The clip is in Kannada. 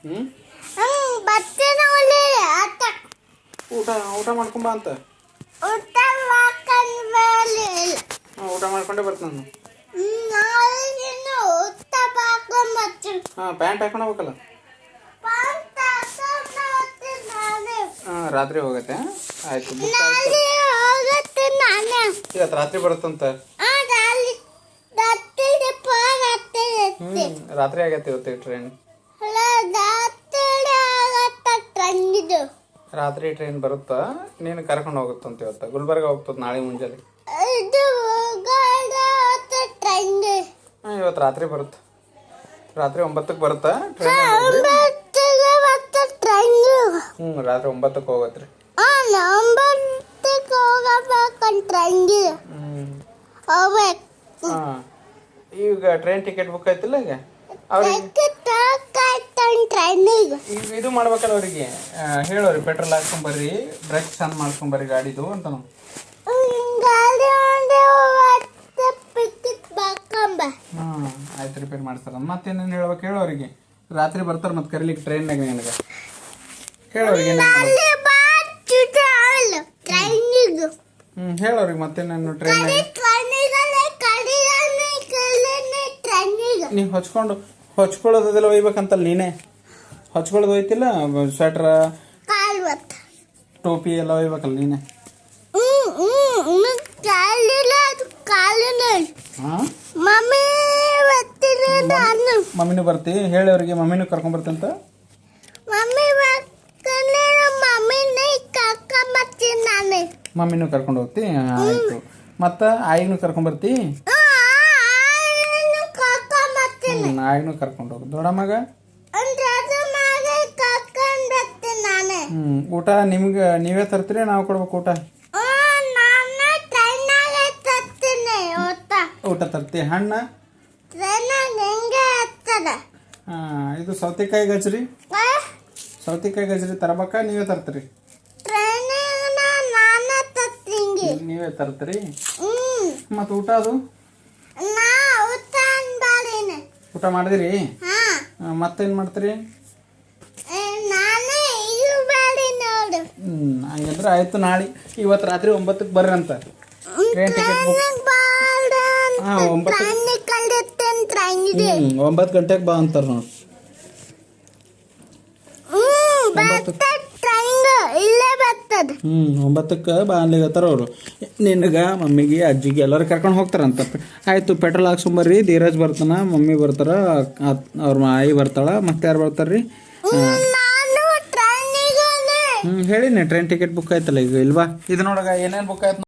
ಹ್ಞೂ ಬರ್ತೀನಿ ಒಳ್ಳೆ ಆಟ ಊಟ ಮಾಡ್ಕೊಂಬ ಅಂತ. ಊಟ ಮಾಡ್ಕೊಂಡ್ಮೇಲೆ ಊಟ ಮಾಡ್ಕೊಂಡೇ ಬರ್ತಾನೆ. ನಾಳೆಗಿನ ಊಟ ಮಾಡ್ಕೊಂಬರ್ತೀನಿ. ಪ್ಯಾಂಟ್ ಹಾಕೊಂಡು ಹೋಗ್ಬೇಕಲ್ಲ. ಪ್ಯಾಂಟ್ ಹಾಕೊಂಡು ಹೋಗ್ತೀನಿ ನಾನೇ. ರಾತ್ರಿ ಹೋಗತ್ತೆ. ಆಯ್ತು ನಾಳೆ ಹೋಗುತ್ತೆ ನಾನೇ. ಇವತ್ತು ರಾತ್ರಿ ಬರುತ್ತಂತ. ರಾತ್ರಿ ಆಗತ್ತೆ ಇವತ್ತು ಟ್ರೈನ್. ರಾತ್ರಿ ಟ್ರೈನ್ ಬರುತ್ತಾ, ನೀನು ಕರ್ಕೊಂಡು ಹೋಗುತ್ತಂತ. ಇವತ್ತು ಗುಲ್ಬರ್ಗ ಹೋಗ್ತದೆ ನಾಳೆ ಮುಂಜಾನೆ. ಇವತ್ತು ರಾತ್ರಿ ಬರುತ್ತೆ. ರಾತ್ರಿ 9ಕ್ಕೆ ಬರುತ್ತಾ ಟ್ರೈನ್? ರಾತ್ರಿ 9ಕ್ಕೆ ಹೋಗತ್ರಿ. ಈಗ ಟ್ರೈನ್ ಟಿಕೆಟ್ ಬುಕ್ ಆಯ್ತಿಲ್ಲ. ಈಗ ಅವ್ರಿಗೆ ಇದು ಮಾಡ್ಬೇಕಲ್ಲ ಅವ್ರಿಗೆ. ಹೇಳೋರಿ ಪೆಟ್ರೋಲ್ ಹಾಕ್ಕೊಂಬರ್ರಿ, ಬ್ರೇಕ್ ಚಂದ ಮಾಡ್ಕೊಂಬರ್ರಿ ಗಾಡಿದು ಅಂತ ನಾವು. ಆಯ್ತು ರಿಪೇರ್ ಮಾಡ್ತಾರ. ಮತ್ತೇನೇನು ಹೇಳ್ಬೇಕು ಹೇಳೋರಿಗೆ. ರಾತ್ರಿ ಬರ್ತಾರೆ ಮತ್ತೆ ಕರೀಲಿಕ್ಕೆ ಟ್ರೈನ್ನಾಗ. ನನಗೆ ಹೇಳೋರಿಗೆ ಹೇಳೋರಿಗೆ ಮತ್ತೇನೇನು ಟ್ರೈನ್ ನೀವು ಹೊಚ್ಕೊಳ್ಳೋದೆಲ್ಲ ಒಯ್ಬೇಕಂತಲ್ಲ. ನೀನೇ ಹೊಚ್ಕೊಳ್ಳೋದು ಒಯ್ತಿಲ್ಲ. ಸ್ವೆಟ್ರ ಟೋಪಿ ಎಲ್ಲ ಒಯ್ಬೇಕಲ್ಲ ನೀನೆ. ಮಮ್ಮಿನೂ ಬರ್ತಿ ಹೇಳೋರಿಗೆ. ಮಮ್ಮಿನೂ ಕರ್ಕೊಂಬರ್ತಂತ. ಮಮ್ಮಿನೂ ಕರ್ಕೊಂಡು ಹೋಗ್ತಿ. ಆಯ್ತು. ಮತ್ತು ಆಯಿನೂ ಕರ್ಕೊಂಬರ್ತಿ. ಆಯಿನೂ ಕರ್ಕೊಂಡು ಹೋಗು. ದೊಡ್ಡಮ್ಮಗ ಊಟ ನಿಮ್ಗೆ ನೀವೇ ತರ್ತೀರಿ, ನಾವು ಕೊಡ್ಬೇಕು ಊಟ? ಊಟ ತರ್ತಿ. ಹಣ್ಣ ಇದು ಸೌತೆಕಾಯಿ ಗಜ್ರಿ ತರಬೇಕಾ ನೀವೇ ತರ್ತೀರಿ? ನೀವೇ ತರ್ತೀರಿ. ಮತ್ತು ಊಟ ಅದು ಊಟ ಮಾಡಿದಿರಿ? ಮತ್ತೇನು ಮಾಡ್ತೀರಿ? ಹಂಗಂದ್ರೆ ಆಯ್ತು. ನಾಳೆ ಇವತ್ತು ರಾತ್ರಿ 9ಕ್ಕೆ ಬರ್ರಿ ಅಂತ. ಟ್ರೈನ್ ಟಿಕೆಟ್ ಬುಕ್ 9 ಗಂಟೆಗೆ ಬಾ ಅಂತಾರೆ ನೋಡಿ. 9ಕ್ಕೆ ಬಾ ಅನ್ಲಿಗತ್ತಾರ ಅವರು. ನಿನಗೆ ಮಮ್ಮಿಗೆ ಅಜ್ಜಿಗೆ ಎಲ್ಲರೂ ಕರ್ಕೊಂಡು ಹೋಗ್ತಾರಂತ. ಆಯಿತು ಪೆಟ್ರೋಲ್ ಹಾಕ್ಸ್ಕೊಂಬರ್ರಿ. ಧೀರಜ್ ಬರ್ತಾನ, ಮಮ್ಮಿ ಬರ್ತಾರ, ಅವ್ರ ಆಯಿ ಬರ್ತಾಳ, ಮತ್ತೆ ಯಾರು ಬರ್ತಾರ್ರಿ? ಹೇಳಿನಿ ಟ್ರೈನ್ ಟಿಕೆಟ್ ಬುಕ್ ಆಯ್ತಲ್ಲ ಈಗ. ಇಲ್ವಾ ಇದು ನೋಡಗ ಏನೇನು ಬುಕ್ ಆಯ್ತು.